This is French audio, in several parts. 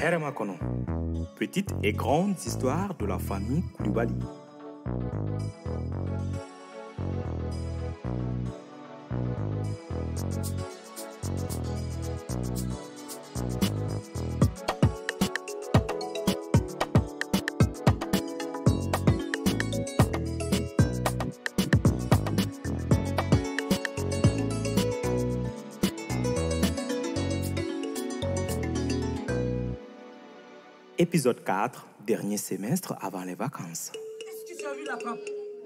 Herema Kono, petite et grande histoire de la famille Koulibaly. Épisode 4, dernier semestre avant les vacances. Qu'est-ce que tu as vu là-bas?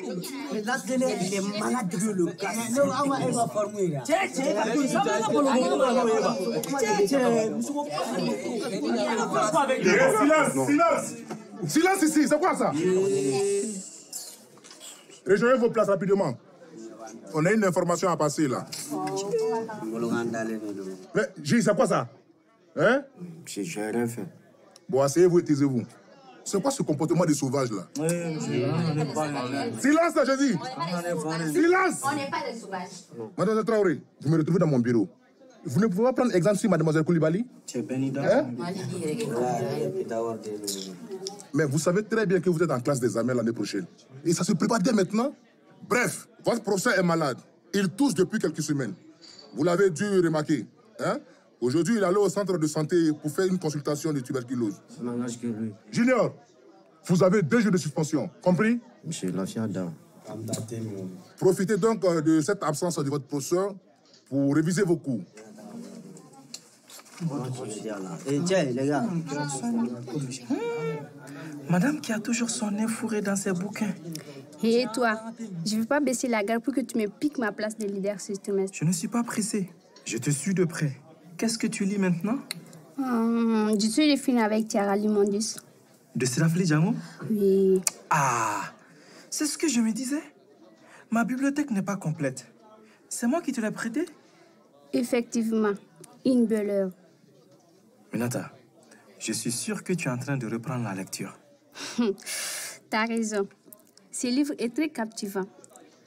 Il est malade de le gars. Silence ici, c'est quoi ça? Rejoignez vos places rapidement. On a une information à passer là. Mais, Gilles, c'est quoi ça? Hein? J'ai rien fait. Bon, asseyez-vous et taisez-vous. C'est quoi ce comportement de sauvage là? Silence là, je dis! Silence! On n'est pas des sauvages. Mademoiselle Traoré, vous me retrouvez dans mon bureau. Vous ne pouvez pas prendre exemple sur Mademoiselle Koulibaly? Hein? Mais vous savez très bien que vous êtes en classe d'examen l'année prochaine. Et ça se prépare dès maintenant. Bref, votre professeur est malade. Il tousse depuis quelques semaines. Vous l'avez dû remarquer. Hein? Aujourd'hui, il est allé au centre de santé pour faire une consultation de tuberculose. Ça m'engage que lui. Junior, vous avez 2 jours de suspension. Compris? Monsieur Lafiada. Profitez donc de cette absence de votre professeur pour réviser vos cours. Et tiens, les gars. Madame qui a toujours son nez fourré dans ses bouquins. Et toi, je ne veux pas baisser la garde pour que tu me piques ma place de leader ce trimestre. Je ne suis pas pressé. Je te suis de près. Qu'est-ce que tu lis maintenant? Je suis de film avec Tiara Limondis. De Sirafli Django? Oui. Ah, c'est ce que je me disais. Ma bibliothèque n'est pas complète. C'est moi qui te l'ai prêté? Effectivement, une belle heure. Minata, je suis sûr que tu es en train de reprendre la lecture. T'as raison. Ce livre est très captivant.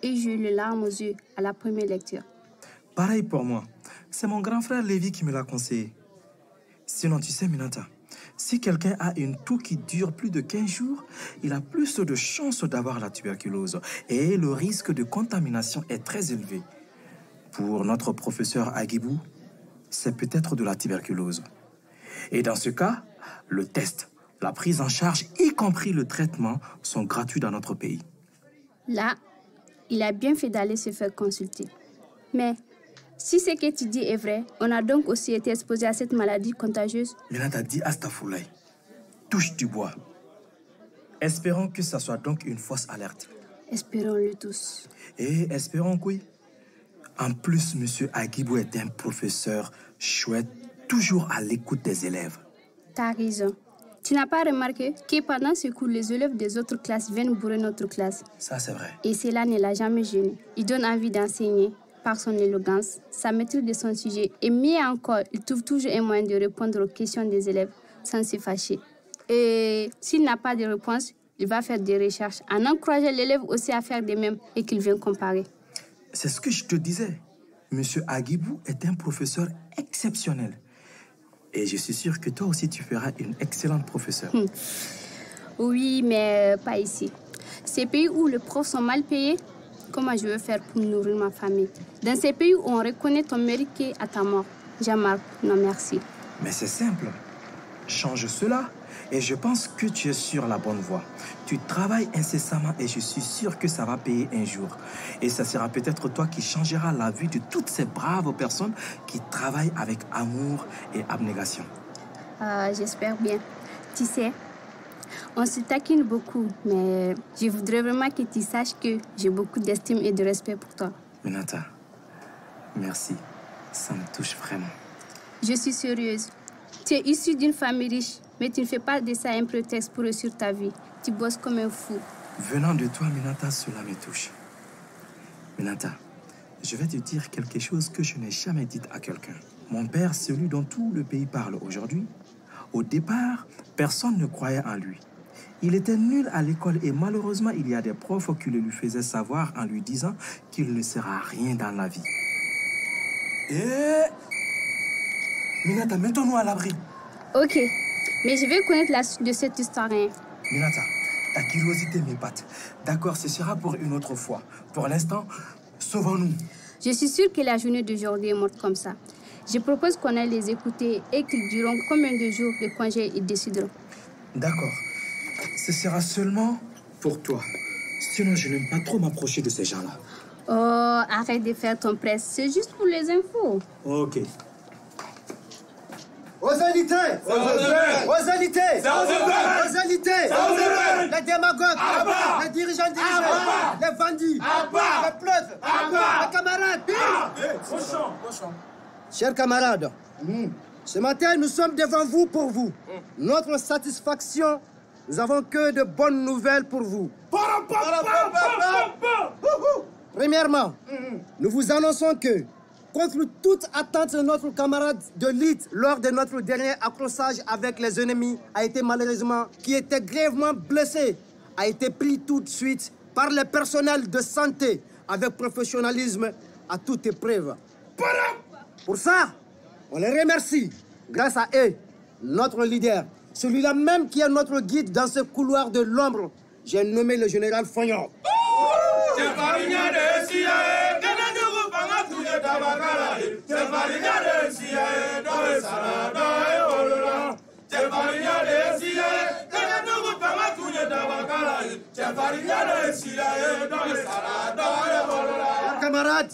Et j'ai eu les larmes aux yeux à la première lecture. Pareil pour moi. C'est mon grand frère Lévi qui me l'a conseillé. Sinon, tu sais, Minata, si quelqu'un a une toux qui dure plus de 15 jours, il a plus de chances d'avoir la tuberculose. Et le risque de contamination est très élevé. Pour notre professeur Agibou, c'est peut-être de la tuberculose. Et dans ce cas, le test, la prise en charge, y compris le traitement, sont gratuits dans notre pays. Là, il a bien fait d'aller se faire consulter. Mais si ce que tu dis est vrai, on a donc aussi été exposé à cette maladie contagieuse. Minata dit Astafoulaye. Touche du bois. Espérons que ça soit donc une fausse alerte. Espérons-le tous. Et espérons que oui. En plus, M. Agibou est un professeur chouette, toujours à l'écoute des élèves. T'as raison. Tu n'as pas remarqué que pendant ce cours, les élèves des autres classes viennent bourrer notre classe. Ça, c'est vrai. Et cela ne l'a jamais gêné. Il donne envie d'enseigner par son élégance, sa maîtrise de son sujet. Et mieux encore, il trouve toujours un moyen de répondre aux questions des élèves sans se fâcher. Et s'il n'a pas de réponse, il va faire des recherches en encourageant l'élève aussi à faire de même et qu'il vient comparer. C'est ce que je te disais. M. Agibou est un professeur exceptionnel. Et je suis sûr que toi aussi, tu feras une excellente professeure. Oui, mais pas ici. Ces pays où les profs sont mal payés, comment je vais faire pour nourrir ma famille? Dans ces pays où on reconnaît ton mérite à ta mort, Jean-Marc, non merci. Mais c'est simple. Change cela et je pense que tu es sur la bonne voie. Tu travailles incessamment et je suis sûr que ça va payer un jour. Et ça sera peut-être toi qui changeras la vie de toutes ces braves personnes qui travaillent avec amour et abnégation. J'espère bien. Tu sais, on se taquine beaucoup, mais je voudrais vraiment que tu saches que j'ai beaucoup d'estime et de respect pour toi. Minata, merci. Ça me touche vraiment. Je suis sérieuse. Tu es issue d'une famille riche, mais tu ne fais pas de ça un prétexte pour réussir ta vie. Tu bosses comme un fou. Venant de toi, Minata, cela me touche. Minata, je vais te dire quelque chose que je n'ai jamais dit à quelqu'un. Mon père, celui dont tout le pays parle aujourd'hui, au départ, personne ne croyait en lui. Il était nul à l'école et malheureusement, il y a des profs qui le lui faisaient savoir en lui disant qu'il ne sera rien dans la vie. Et Minata, mettons-nous à l'abri. Ok, mais je vais connaître la suite de cette histoire. Hein. Minata, ta curiosité m'épate. D'accord, ce sera pour une autre fois. Pour l'instant, sauvons-nous. Je suis sûre que la journée d'aujourd'hui est morte comme ça. Je propose qu'on aille les écouter et qu'ils diront combien de jours de congé ils décideront. D'accord. Ce sera seulement pour toi. Sinon, je n'aime pas trop m'approcher de ces gens-là. Oh, arrête de faire ton presse. C'est juste pour les infos. Ok. Aux élités! Aux élités! Aux élités! Les démagogues! Les dirigeants dirigés! Les bandits! Les pleuves! Les camarades! Chers camarades, ce matin, nous sommes devant vous pour vous. Notre satisfaction, nous avons que de bonnes nouvelles pour vous. Premièrement, nous vous annonçons que, contre toute attente de notre camarade de lutte lors de notre dernier accrochage avec les ennemis, a été malheureusement, qui était grièvement blessé, a été pris tout de suite par le personnel de santé avec professionnalisme à toute épreuve. Pour ça, on les remercie. Grâce à eux, notre leader, celui-là même qui est notre guide dans ce couloir de l'ombre, j'ai nommé le général Fognon. Camarades,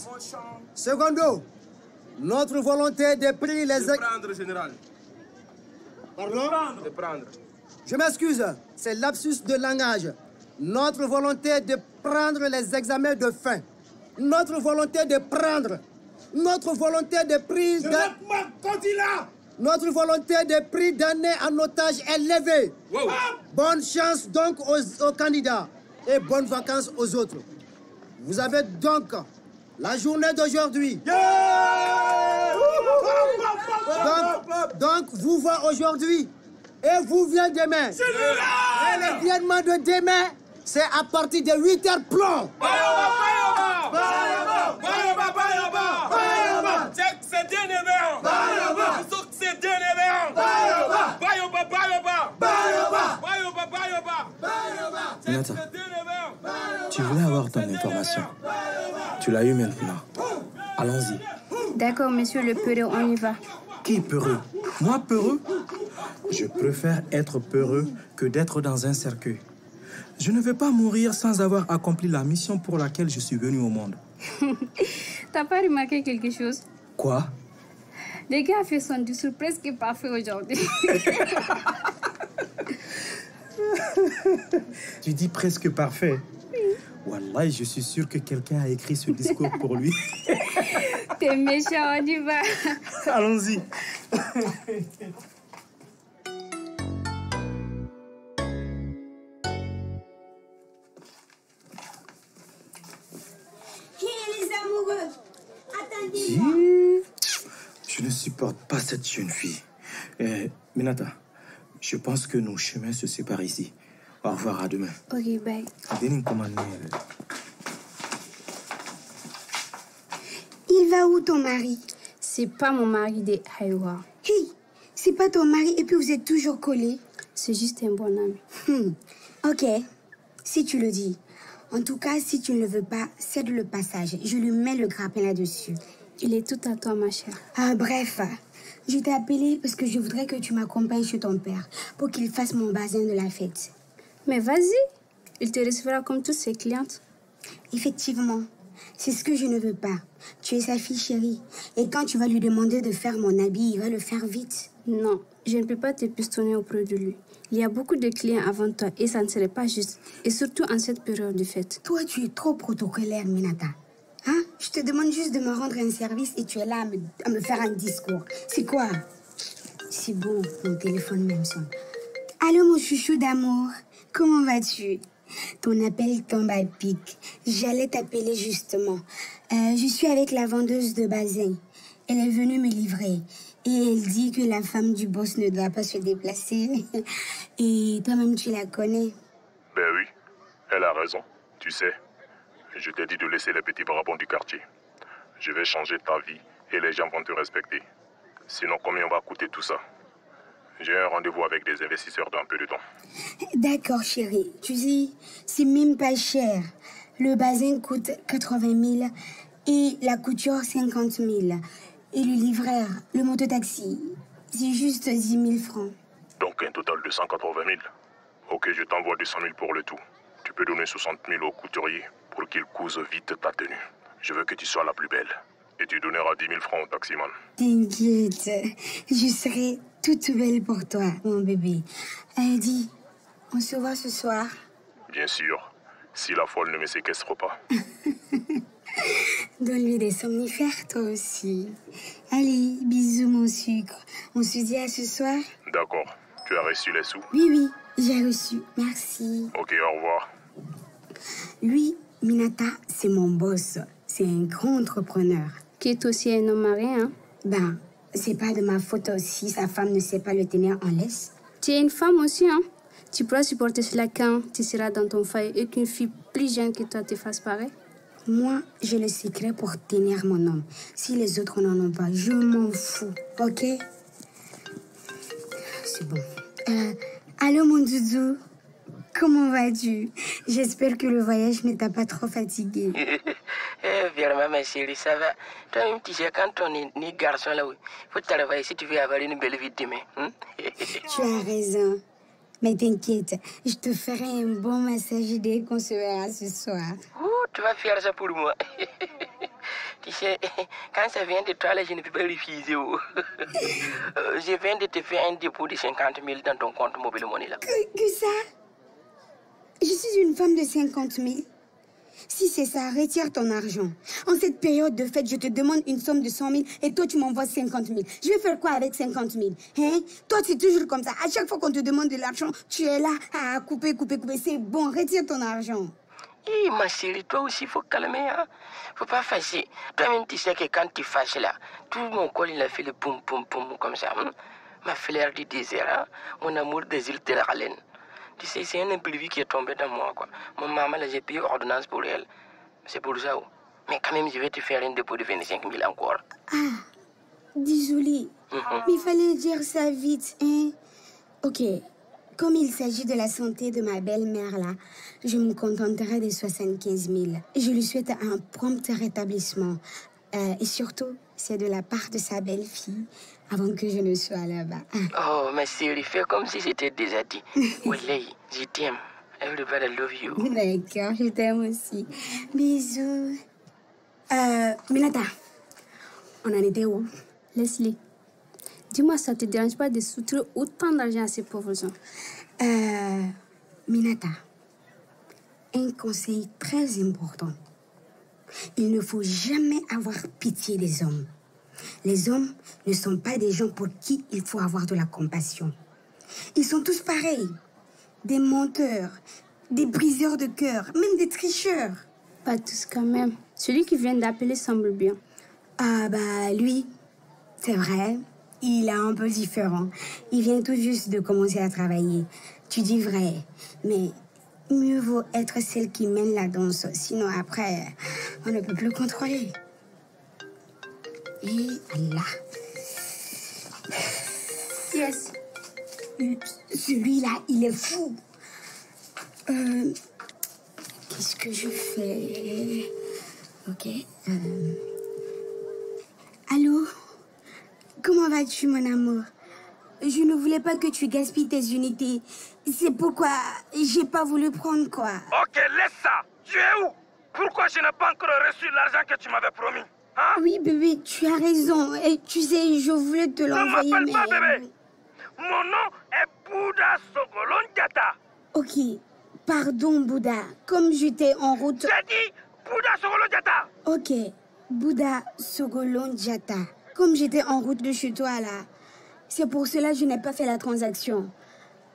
secondo, notre volonté de prendre les... De prendre, général. Pardon? De prendre. Je m'excuse, c'est lapsus de langage. Notre volonté de prendre les examens de fin. Notre volonté de prendre. Notre volonté de prise de... Notre volonté de prise d'année en otage est levée. Wow. Bonne chance donc aux candidats et bonnes vacances aux autres. Vous avez donc la journée d'aujourd'hui. Donc, vous voyez aujourd'hui et vous venez demain. Et l'événement de demain, c'est à partir de 8h plomb. Minata, tu voulais avoir ton information. Tu l'as eu maintenant. Allons-y. D'accord, monsieur le peureux, on y va. Qui est peureux? Moi peureux? Je préfère être peureux que d'être dans un cercueil. Je ne vais pas mourir sans avoir accompli la mission pour laquelle je suis venu au monde. T'as pas remarqué quelque chose? Quoi? Le gars a fait son discours presque parfait aujourd'hui. Tu dis presque parfait. Wallah, je suis sûr que quelqu'un a écrit ce discours pour lui. T'es méchant, on y va. Allons-y. Les amoureux, attendez-moi. Je ne supporte pas cette jeune fille. Minata, je pense que nos chemins se séparent ici. Au revoir, à demain. Ok, bye. Il va où ton mari? C'est pas mon mari de Haïwa. Hey, c'est pas ton mari et puis vous êtes toujours collés? C'est juste un bon ami. Ok, si tu le dis. En tout cas, si tu ne le veux pas, cède le passage. Je lui mets le grappin là-dessus. Il est tout à toi, ma chère. Ah, bref, je t'ai appelé parce que je voudrais que tu m'accompagnes chez ton père pour qu'il fasse mon bazin de la fête. Mais vas-y, il te recevra comme toutes ses clientes. Effectivement, c'est ce que je ne veux pas. Tu es sa fille chérie. Et quand tu vas lui demander de faire mon habit, il va le faire vite. Non, je ne peux pas te pistonner auprès de lui. Il y a beaucoup de clients avant toi et ça ne serait pas juste. Et surtout en cette période de fête. Toi, tu es trop protocolaire, Minata. Hein? Je te demande juste de me rendre un service et tu es là à me faire un discours. C'est quoi? C'est bon, mon téléphone même sonne. Allô, mon chouchou d'amour. Comment vas-tu? Ton appel tombe à pic. J'allais t'appeler justement. Je suis avec la vendeuse de bazin. Elle est venue me livrer. Et elle dit que la femme du boss ne doit pas se déplacer. Et toi-même, tu la connais. Ben oui, elle a raison. Tu sais, je t'ai dit de laisser les petits barabons du quartier. Je vais changer ta vie et les gens vont te respecter. Sinon, combien va coûter tout ça? J'ai un rendez-vous avec des investisseurs dans un peu de temps. D'accord, chérie. Tu sais, c'est même pas cher. Le bazin coûte 80 000 et la couture 50 000. Et le livreur, le mototaxi, c'est juste 10 000 francs. Donc un total de 180 000. Ok, je t'envoie 200 000 pour le tout. Tu peux donner 60 000 au couturier pour qu'il couse vite ta tenue. Je veux que tu sois la plus belle. Et tu donneras 10 000 francs au taximan. T'inquiète, je serai toute belle pour toi, mon bébé. Dis, on se voit ce soir? Bien sûr, si la folle ne me séquestre pas. Donne-lui des somnifères, toi aussi. Allez, bisous, mon sucre. On se dit à ce soir? D'accord. Tu as reçu les sous? Oui, j'ai reçu. Merci. Ok, au revoir. Lui, Minata, c'est mon boss. C'est un grand entrepreneur. Qui est aussi un homme marié, hein? Ben, c'est pas de ma faute si sa femme ne sait pas le tenir en laisse. Tu es une femme aussi, hein? Tu pourras supporter cela quand tu seras dans ton foyer et qu'une fille plus jeune que toi te fasse pareil? Moi, j'ai le secret pour tenir mon homme. Si les autres n'en ont pas, je m'en fous, ok? C'est bon. Allô, mon doudou? Comment vas-tu? J'espère que le voyage ne t'a pas trop fatigué. Vraiment, ma chérie, ça va. Toi-même, tu sais, quand on est né garçon, là, il faut travailler si tu veux avoir une belle vie demain. Hein? Tu as raison. Mais t'inquiète, je te ferai un bon massage dès qu'on se verra ce soir. Tu vas faire ça pour moi. Tu sais, quand ça vient de toi, là, je ne peux pas refuser. Je viens de te faire un dépôt de 50 000 dans ton compte mobile money, là. Que ça? Je suis une femme de 50 000. Si c'est ça, retire ton argent. En cette période de fête, je te demande une somme de 100 000 et toi, tu m'envoies 50 000. Je vais faire quoi avec 50 000? Hein? Toi, c'est toujours comme ça. À chaque fois qu'on te demande de l'argent, tu es là à couper. C'est bon, retire ton argent. Ma chérie, toi aussi, il faut calmer. Hein? Faut pas fâcher. Toi-même, tu sais que quand tu fâches là, tout mon corps, il a fait le poum comme ça. Hein? Ma fleur du désert, hein? Mon amour des îles de la Haleine. Tu sais, c'est un imprévu qui est tombé dans moi, quoi. Mon maman, là, j'ai payé ordonnance pour elle. C'est pour ça. Mais quand même, je vais te faire un dépôt de 25 000 encore. Désolée. Mais il fallait dire ça vite, hein? Ok. Comme il s'agit de la santé de ma belle-mère, là, je me contenterai de 75 000. Je lui souhaite un prompt rétablissement. Et surtout, c'est de la part de sa belle-fille, avant que je ne sois là-bas. Oh, ma chérie, fais comme si c'était déjà dit. Wallah, je t'aime. Everybody love you. D'accord, je t'aime aussi. Bisous. Minata, on en était où? Leslie, dis-moi, ça te dérange pas de soutenir autant d'argent à ces pauvres gens? Minata, un conseil très important. Il ne faut jamais avoir pitié des hommes. Les hommes ne sont pas des gens pour qui il faut avoir de la compassion. Ils sont tous pareils. Des menteurs, des briseurs de cœur, même des tricheurs. Pas tous quand même. Celui qui vient d'appeler semble bien. Ah bah lui, c'est vrai, il est un peu différent. Il vient tout juste de commencer à travailler. Tu dis vrai, mais mieux vaut être celle qui mène la danse. Sinon après, on ne peut plus contrôler. Et Allah. Yes. Celui-là, il est fou. Qu'est-ce que je fais? Ok. Allô? Comment vas-tu, mon amour? Je ne voulais pas que tu gaspilles tes unités. C'est pourquoi j'ai pas voulu prendre quoi. Ok, laisse ça. Tu es où? Pourquoi je n'ai pas encore reçu l'argent que tu m'avais promis? Hein? Oui, bébé, tu as raison. Et tu sais, je voulais te l'envoyer, Ne m'appelle pas bébé. Mon nom est Bouddha Sogolon Diatta. Ok, pardon, Bouddha. Comme j'étais en route... J'ai dit Bouddha Sogolon Diatta. Ok, Bouddha Sogolon Diatta. Comme j'étais en route de chez toi, là. C'est pour cela que je n'ai pas fait la transaction.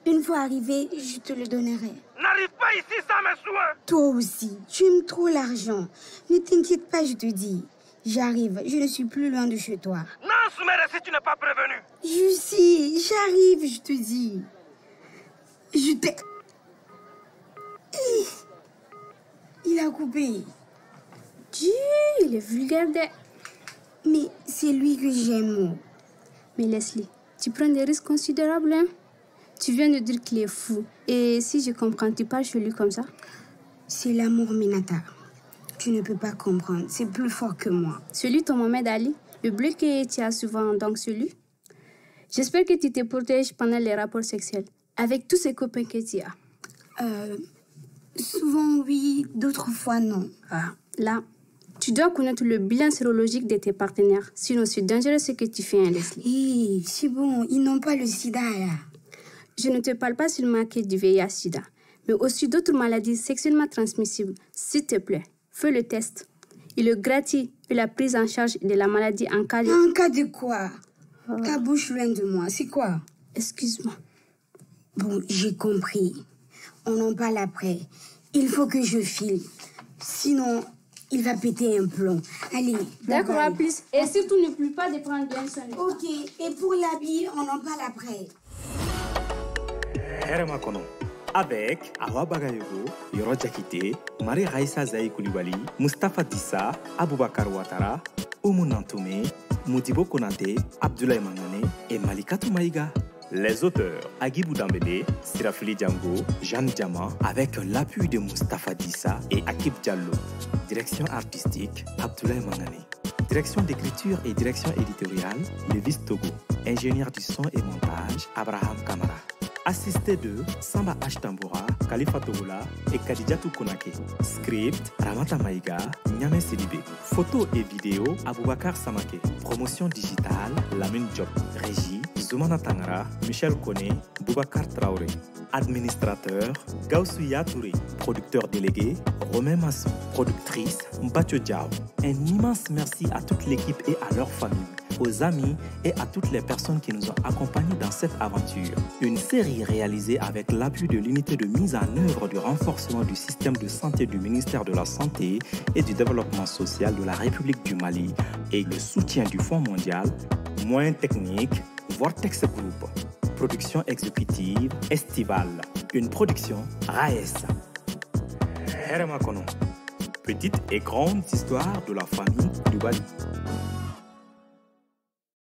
Une fois arrivé, je te le donnerai. N'arrive pas ici sans mes soins. Toi aussi, tu aimes trop l'argent. Ne t'inquiète pas, je te dis. J'arrive, je ne suis plus loin de chez toi. Non, Soumère, si tu n'es pas prévenu. Je sais, j'arrive, je te dis. Je t'ai... Il a coupé. Dieu, il est vulgaire. Mais c'est lui que j'aime. Mais Leslie, tu prends des risques considérables, hein? Tu viens de dire qu'il est fou. Et si je comprends, tu parles chez lui comme ça? C'est l'amour, Minata. Tu ne peux pas comprendre. C'est plus fort que moi. Celui ton Mohamed Ali, le bleu que tu as souvent, donc celui? J'espère que tu te protèges pendant les rapports sexuels avec tous ces copains que tu as. Souvent, oui. D'autres fois, non. Ah, là, tu dois connaître le bilan sérologique de tes partenaires. Sinon, c'est dangereux ce que tu fais, hein, Leslie. Hé, c'est bon. Ils n'ont pas le sida, là. Je ne te parle pas seulement que du VIH-Sida, mais aussi d'autres maladies sexuellement transmissibles. S'il te plaît, fais le test. Il est gratuit et la prise en charge de la maladie en cas de... En cas de quoi? Ta bouche loin de moi. C'est quoi? Excuse-moi. Bon, j'ai compris. On en parle après. Il faut que je file. Sinon, il va péter un plomb. Allez, d'accord, à plus. Et surtout, n'oublie pas de prendre bien soin de toi. Ok, et pour l'habit, on en parle après. Herma Kono. Avec Awa Bagayogo, Yoro Jakite, Marie Raissa Zaï Koulibaly, Mustapha Dissa, Aboubakar Ouattara, Oumou Nantoumé, Modibo Konate, Abdoulaye Mangane et Malikatou Maïga. Les auteurs Agibou Dambélé, Sirafili Django, Jeanne Diamant, avec l'appui de Mustapha Dissa et Akib Diallo. Direction artistique, Abdoulaye Mangane. Direction d'écriture et direction éditoriale, Lévis Togo. Ingénieur du son et montage, Abraham Kamara. Assisté de Samba H. Tamboura, Khalifa Togola et Kadidjatou Konake. Script, Ramata Maïga, Nyame Sidibé. Photos et vidéos, Aboubakar Samake. Promotion digitale, Lamine Diop. Régie, Zoumana Tangara, Michel Kone, Boubacar Traoré. Administrateur, Gaussouya Touré. Producteur délégué, Romain Masson. Productrice, Mbacho Diao. Un immense merci à toute l'équipe et à leurs familles, aux amis et à toutes les personnes qui nous ont accompagnés dans cette aventure. Une série réalisée avec l'appui de l'unité de mise en œuvre du renforcement du système de santé du ministère de la Santé et du Développement social de la République du Mali et le soutien du Fonds mondial, moyens techniques, Vortex Group. Production exécutive estivale. Une production RAES. Herma Kono. Petite et grande histoire de la famille du Bali.